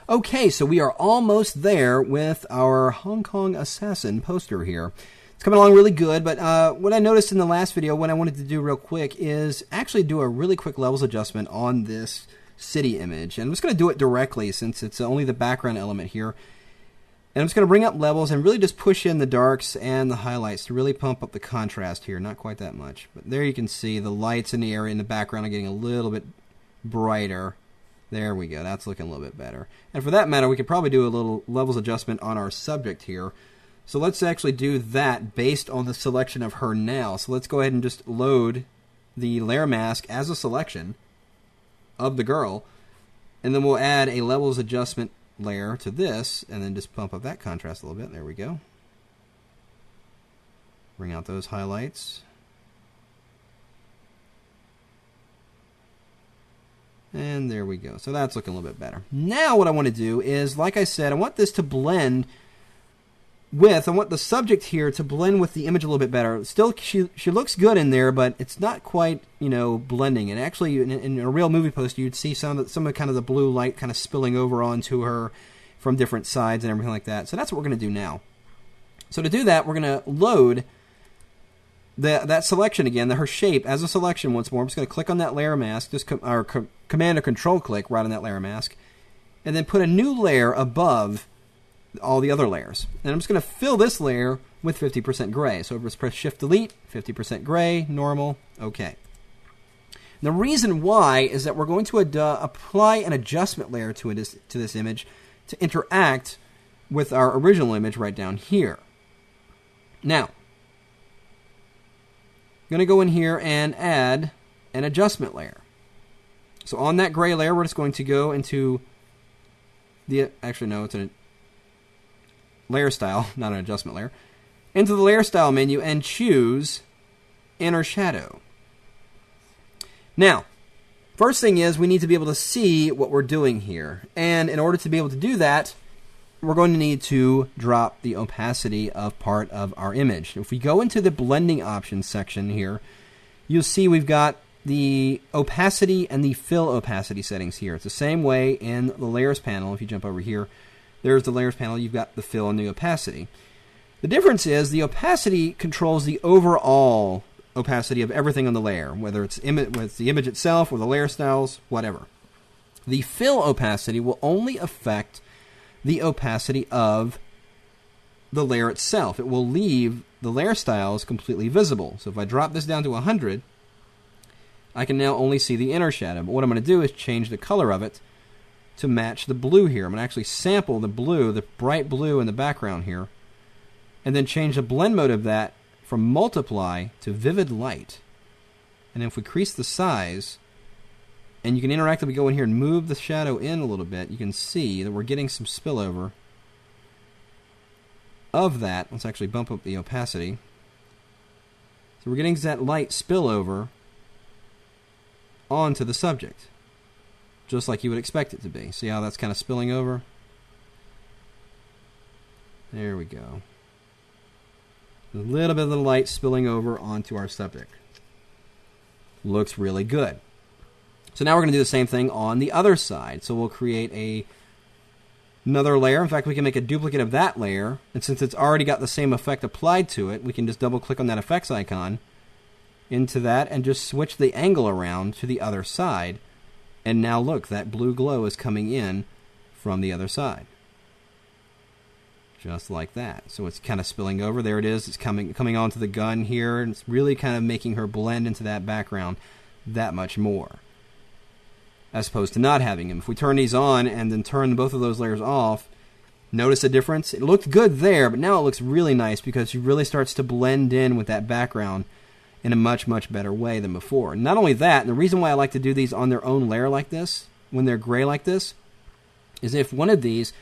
Okay, so we are almost there with our Hong Kong Assassin poster here. It's coming along really good, but what I noticed in the last video, what I wanted to do real quick is actually do a really quick levels adjustment on this city image. And I'm just going to do it directly since it's only the background element here. And I'm just going to bring up levels and really just push in the darks and the highlights to really pump up the contrast here. Not quite that much, but there you can see the lights in the area in the background are getting a little bit brighter. There we go. That's looking a little bit better. And for that matter, we could probably do a little levels adjustment on our subject here. So let's actually do that based on the selection of her now. So let's go ahead and just load the layer mask as a selection of the girl. And then we'll add a levels adjustment layer to this and then just pump up that contrast a little bit. There we go. Bring out those highlights. And there we go. So that's looking a little bit better. Now what I want to do is, like I said, I want this to blend with, I want the subject here to blend with the image a little bit better. Still, she looks good in there, but it's not quite, blending. And actually, in a real movie poster, you'd see some of kind of the blue light kind of spilling over onto her from different sides and everything like that. So that's what we're going to do now. So to do that, we're going to load that selection again, her shape as a selection once more. I'm just going to click on that layer mask, just Command or Control click right on that layer mask, and then put a new layer above all the other layers. And I'm just going to fill this layer with 50% gray. So just press Shift Delete, 50% gray, normal, okay. And the reason why is that we're going to apply an adjustment layer to this image to interact with our original image right down here. Now, I'm going to go in here and add an adjustment layer. So on that gray layer, we're just going to go into the, actually no, it's a layer style, not an adjustment layer, into the layer style menu and choose inner shadow. Now, first thing is we need to be able to see what we're doing here. And in order to be able to do that, we're going to need to drop the opacity of part of our image. If we go into the blending options section here, you'll see we've got the opacity and the fill opacity settings here. It's the same way in the layers panel. If you jump over here, there's the layers panel. You've got the fill and the opacity. The difference is the opacity controls the overall opacity of everything on the layer, whether it's with the image itself or the layer styles, whatever. The fill opacity will only affect the opacity of the layer itself. It will leave the layer styles completely visible. So if I drop this down to 100, I can now only see the inner shadow. But what I'm going to do is change the color of it to match the blue here. I'm going to actually sample the blue, the bright blue in the background here, and then change the blend mode of that from multiply to vivid light. And if we increase the size, and you can interactively go in here and move the shadow in a little bit, you can see that we're getting some spillover of that. Let's actually bump up the opacity. So we're getting that light spillover onto the subject, just like you would expect it to be. See how that's kind of spilling over? There we go. A little bit of the light spilling over onto our subject. Looks really good. So now we're going to do the same thing on the other side. So we'll create another layer. In fact, we can make a duplicate of that layer. And since it's already got the same effect applied to it, we can just double click on that effects icon into that and just switch the angle around to the other side. And now look, that blue glow is coming in from the other side. Just like that. So it's kind of spilling over. There it is. It's coming onto the gun here. And it's really kind of making her blend into that background that much more, as opposed to not having him. If we turn these on and then turn both of those layers off, notice a difference? It looked good there, but now it looks really nice because she really starts to blend in with that background in a much, much better way than before. Not only that, and the reason why I like to do these on their own layer like this, when they're gray like this, is if one of these,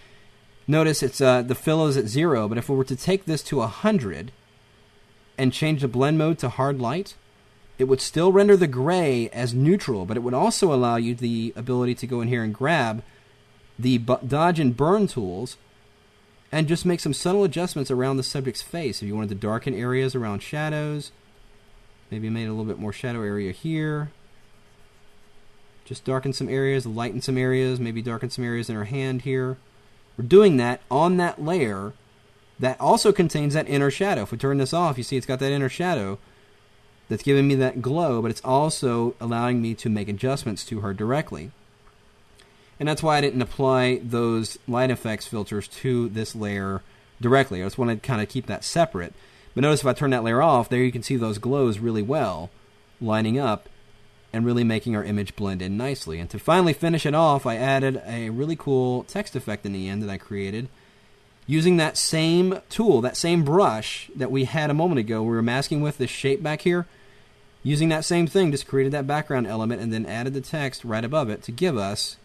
notice it's the fill is at 0, but if we were to take this to 100 and change the blend mode to hard light, it would still render the gray as neutral, but it would also allow you the ability to go in here and grab the dodge and burn tools and just make some subtle adjustments around the subject's face. If you wanted to darken areas around shadows, maybe made a little bit more shadow area here, Just darken some areas, lighten some areas, maybe darken some areas in her hand here. We're doing that on that layer that also contains that inner shadow. If we turn this off, you see it's got that inner shadow that's giving me that glow, but it's also allowing me to make adjustments to her directly. And that's why I didn't apply those light effects filters to this layer directly. I just wanted to kind of keep that separate. But notice if I turn that layer off, there you can see those glows really well, lining up and really making our image blend in nicely. And to finally finish it off, I added a really cool text effect in the end that I created using that same tool, that same brush that we had a moment ago. We were masking with this shape back here. Using that same thing, just created that background element and then added the text right above it to give us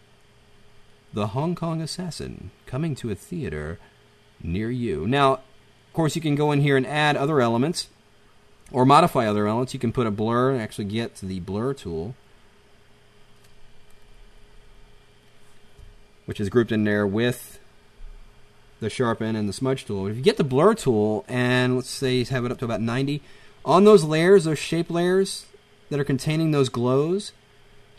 the Hong Kong Assassin coming to a theater near you. Now, of course, you can go in here and add other elements or modify other elements. You can put a blur and actually get to the blur tool, which is grouped in there with the sharpen and the smudge tool. If you get the blur tool and let's say you have it up to about 90, on those layers, those shape layers that are containing those glows,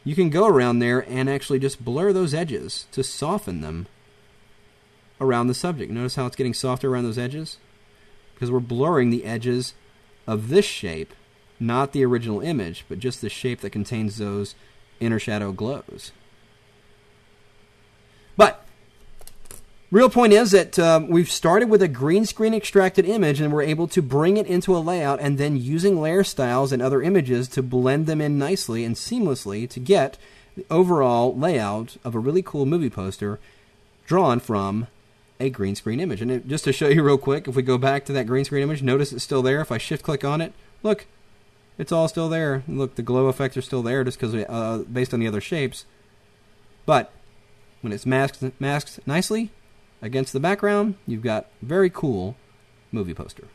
you can go around there and actually just blur those edges to soften them around the subject. Notice how it's getting softer around those edges? Because we're blurring the edges of this shape, not the original image, but just the shape that contains those inner shadow glows. But real point is that we've started with a green screen extracted image and we're able to bring it into a layout and then using layer styles and other images to blend them in nicely and seamlessly to get the overall layout of a really cool movie poster drawn from a green screen image. And just to show you real quick, if we go back to that green screen image, notice it's still there. If I shift click on it, look, it's all still there. Look, the glow effects are still there just because based on the other shapes. But when it's masked nicely against the background, you've got a very cool movie poster.